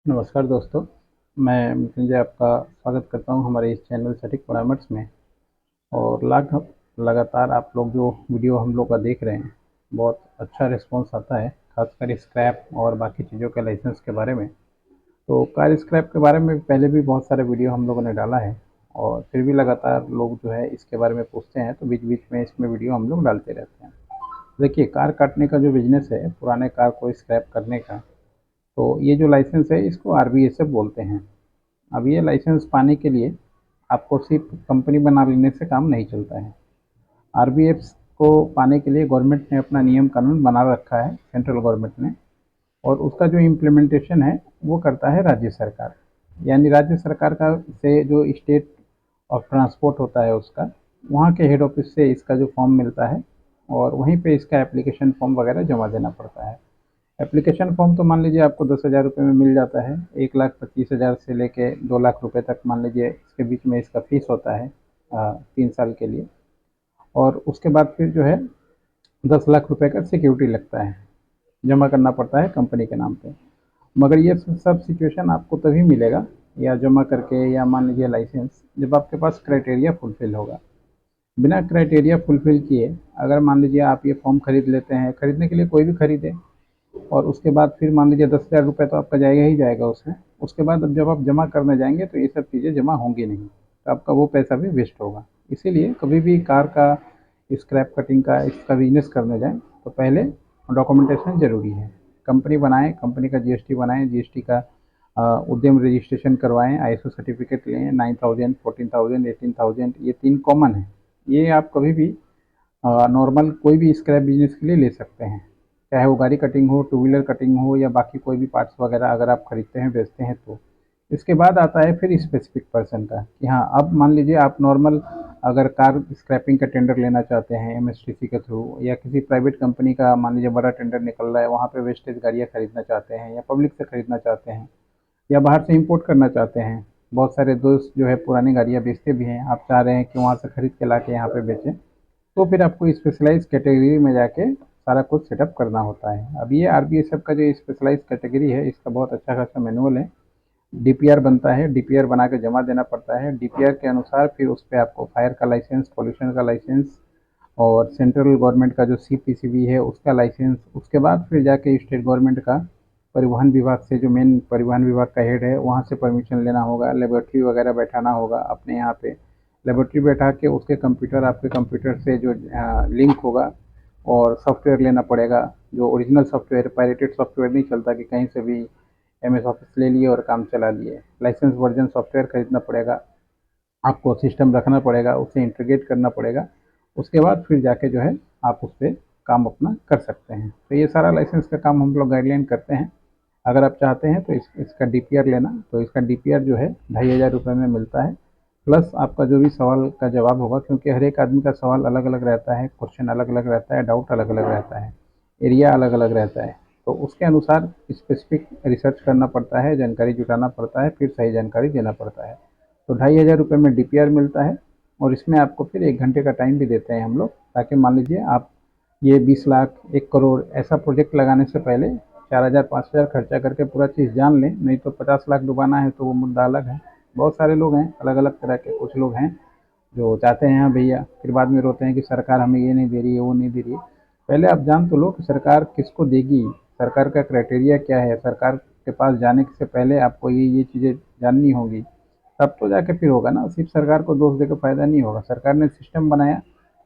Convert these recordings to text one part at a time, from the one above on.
नमस्कार दोस्तों, मैं मृत्युंजय आपका स्वागत करता हूं हमारे इस चैनल सटीक परामर्श में। और लगातार आप लोग जो वीडियो हम लोग का देख रहे हैं, बहुत अच्छा रिस्पांस आता है, खासकर स्क्रैप और बाकी चीज़ों के लाइसेंस के बारे में। तो कार स्क्रैप के बारे में पहले भी बहुत सारे वीडियो हम लोगों ने डाला है, और फिर भी लगातार लोग जो है इसके बारे में पूछते हैं, तो बीच बीच में इसमें वीडियो हम लोग डालते रहते हैं। देखिए, कार काटने का जो बिजनेस है, पुराने कार को स्क्रैप करने का, तो ये जो लाइसेंस है इसको आरबीएसएफ बोलते हैं। अब ये लाइसेंस पाने के लिए आपको सिर्फ कंपनी बना लेने से काम नहीं चलता है। आरबीएफ को पाने के लिए गवर्नमेंट ने अपना नियम कानून बना रखा है, सेंट्रल गवर्नमेंट ने। और उसका जो इम्प्लीमेंटेशन है वो करता है राज्य सरकार। यानी राज्य सरकार का से जो स्टेट ऑफ ट्रांसपोर्ट होता है उसका, वहाँ के हेड ऑफिस से इसका जो फॉर्म मिलता है, और वहीं पे इसका एप्लीकेशन फॉर्म वगैरह जमा देना पड़ता है। एप्लीकेशन फॉर्म तो मान लीजिए आपको 10,000 रुपये में मिल जाता है। 1,25,000 से लेके 2 लाख रुपये तक मान लीजिए, इसके बीच में इसका फीस होता है 3 साल के लिए। और उसके बाद फिर जो है 10 लाख रुपये का सिक्योरिटी लगता है, जमा करना पड़ता है कंपनी के नाम पे। मगर ये सब सिचुएशन आपको तभी मिलेगा, या जमा करके, या मान लीजिए लाइसेंस, जब आपके पास क्राइटेरिया फुलफिल होगा। बिना क्राइटेरिया फुलफिल किए अगर मान लीजिए आप ये फॉर्म खरीद लेते हैं, खरीदने के लिए कोई भी खरीदे, और उसके बाद फिर मान लीजिए 10,000 रुपये तो आपका जाएगा ही जाएगा उसमें। उसके बाद अब जब आप जमा करने जाएंगे तो ये सब चीज़ें जमा होंगी नहीं, तो आपका वो पैसा भी वेस्ट होगा। इसीलिए कभी भी कार का स्क्रैप कटिंग का इसका बिजनेस करने जाएं तो पहले डॉक्यूमेंटेशन ज़रूरी है। कंपनी बनाएं, कंपनी का जीएसटी बनाएं, जीएसटी का उद्यम रजिस्ट्रेशन करवाएं, आईएसओ सर्टिफिकेट लें, 9,000, 14,000, 18,000, ये 3 कॉमन है। ये आप कभी भी नॉर्मल कोई भी स्क्रैप बिजनेस के लिए ले सकते हैं, चाहे वो गाड़ी कटिंग हो, टू व्हीलर कटिंग हो, या बाकी कोई भी पार्ट्स वगैरह अगर आप खरीदते हैं, बेचते हैं तो। इसके बाद आता है फिर स्पेसिफिक पर्सन का, कि हाँ, अब मान लीजिए आप नॉर्मल अगर कार स्क्रैपिंग का टेंडर लेना चाहते हैं एमएसटीसी के थ्रू, या किसी प्राइवेट कंपनी का मान लीजिए बड़ा टेंडर निकल रहा है, वहाँ पे वेस्टेज गाड़ियाँ खरीदना चाहते हैं, या पब्लिक से खरीदना चाहते हैं, या बाहर से इंपोर्ट करना चाहते हैं। बहुत सारे दोस्त जो है पुरानी गाड़ियाँ बेचते भी हैं, आप चाह रहे हैं कि वहाँ से खरीद के ला के यहाँ पे बेचें, तो फिर आपको स्पेशलाइज कैटेगरी में जाके सारा कुछ सेटअप करना होता है। अब ये आरबीएसएफ का जो स्पेशलाइज कैटेगरी है, इसका बहुत अच्छा खासा मैनुअल है। डीपीआर बनता है, डीपीआर बना के जमा देना पड़ता है। डीपीआर के अनुसार फिर उस पर आपको फायर का लाइसेंस, पॉल्यूशन का लाइसेंस, और सेंट्रल गवर्नमेंट का जो सीपीसीबी है उसका लाइसेंस। उसके बाद फिर जाके स्टेट गवर्नमेंट का परिवहन विभाग से, जो मेन परिवहन विभाग का हेड है, वहाँ से परमिशन लेना होगा। लेबोरेटरी वगैरह बैठाना होगा अपने यहाँ पे। लेबोरेटरी बैठा के उसके कंप्यूटर, आपके कंप्यूटर से जो लिंक होगा, और सॉफ्टवेयर लेना पड़ेगा। जो ओरिजिनल सॉफ्टवेयर, पायरेटेड सॉफ्टवेयर नहीं चलता कि कहीं से भी एमएस ऑफिस ले लिए और काम चला लिए। लाइसेंस वर्जन सॉफ्टवेयर खरीदना पड़ेगा, आपको सिस्टम रखना पड़ेगा, उसे इंटीग्रेट करना पड़ेगा। उसके बाद फिर जाके जो है आप उस पर काम अपना कर सकते हैं। तो ये सारा लाइसेंस का काम हम लोग गाइडलाइन करते हैं। अगर आप चाहते हैं तो इसका डीपीआर लेना, तो इसका डीपीआर जो है 2,500 रुपये में मिलता है। प्लस आपका जो भी सवाल का जवाब होगा, क्योंकि हर एक आदमी का सवाल अलग अलग रहता है, क्वेश्चन अलग अलग रहता है, डाउट अलग अलग रहता है, एरिया अलग अलग रहता है। तो उसके अनुसार स्पेसिफिक रिसर्च करना पड़ता है, जानकारी जुटाना पड़ता है, फिर सही जानकारी देना पड़ता है। तो 2,500 रुपये में डीपीआर मिलता है। और इसमें आपको फिर 1 घंटे का टाइम भी देते हैं हम लोग, ताकि मान लीजिए आप ये 20 लाख, 1 करोड़ ऐसा प्रोजेक्ट लगाने से पहले 4,000, 5,000 खर्चा करके पूरा चीज़ जान लें। नहीं तो 50 लाख डुबाना है तो वो मुद्दा अलग है। बहुत सारे लोग हैं अलग अलग तरह के। कुछ लोग हैं जो चाहते हैं हाँ भैया, फिर बाद में रोते हैं कि सरकार हमें ये नहीं दे रही है, वो नहीं दे रही है। पहले आप जान तो लो कि सरकार किसको देगी, सरकार का क्राइटेरिया क्या है। सरकार के पास जाने से पहले आपको ये चीज़ें जाननी होगी, तब तो जाके फिर होगा ना। सिर्फ सरकार को दोष देकर फायदा नहीं होगा। सरकार ने सिस्टम बनाया,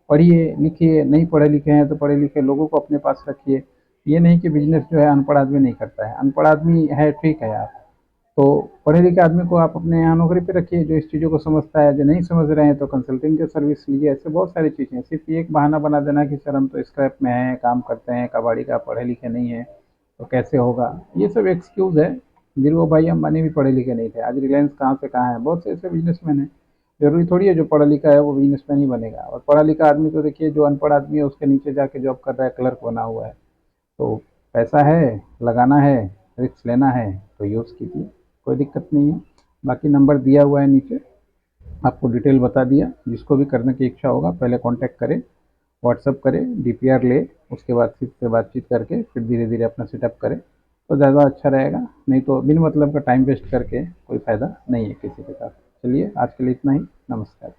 पढ़िए लिखिए, नहीं पढ़े लिखे हैं तो पढ़े लिखे लोगों को अपने पास रखिए। ये नहीं कि बिजनेस जो है अनपढ़ आदमी नहीं करता है। अनपढ़ आदमी है, ठीक है आप, तो पढ़े लिखे आदमी को आप अपने यहाँ नौकरी पे रखिए, जो इस चीज़ों को समझता है। जो नहीं समझ रहे हैं तो कंसल्टिंग की सर्विस लीजिए। ऐसे बहुत सारी चीज़ें हैं। सिर्फ ये एक बहाना बना देना कि सर हम तो स्क्रैप में हैं, काम करते हैं कबाड़ी का, पढ़े लिखे नहीं है, तो कैसे होगा, ये सब एक्सक्यूज़ है। धीरू भाई अंबानी भी पढ़े लिखे नहीं थे, आज रिलायंस कहाँ से कहाँ है। बहुत से ऐसे बिजनेसमैन हैं। जरूरी थोड़ी है जो पढ़ा लिखा है वो बिजनेसमैन ही बनेगा। और पढ़ा लिखा आदमी तो देखिए, जो अनपढ़ आदमी है उसके नीचे जाके जॉब कर रहा है, क्लर्क बना हुआ है। तो पैसा है, लगाना है, रिस्क लेना है, तो यूज़ कीजिए, कोई दिक्कत नहीं है। बाकी नंबर दिया हुआ है नीचे, आपको डिटेल बता दिया। जिसको भी करने की इच्छा होगा पहले कांटेक्ट करें, व्हाट्सअप करें, डीपीआर ले, उसके बाद फिर से बातचीत करके फिर धीरे धीरे अपना सेटअप करें। तो ज़्यादा अच्छा रहेगा, नहीं तो बिन मतलब का टाइम वेस्ट करके कोई फ़ायदा नहीं है किसी के साथ। चलिए आज के लिए इतना ही, नमस्कार।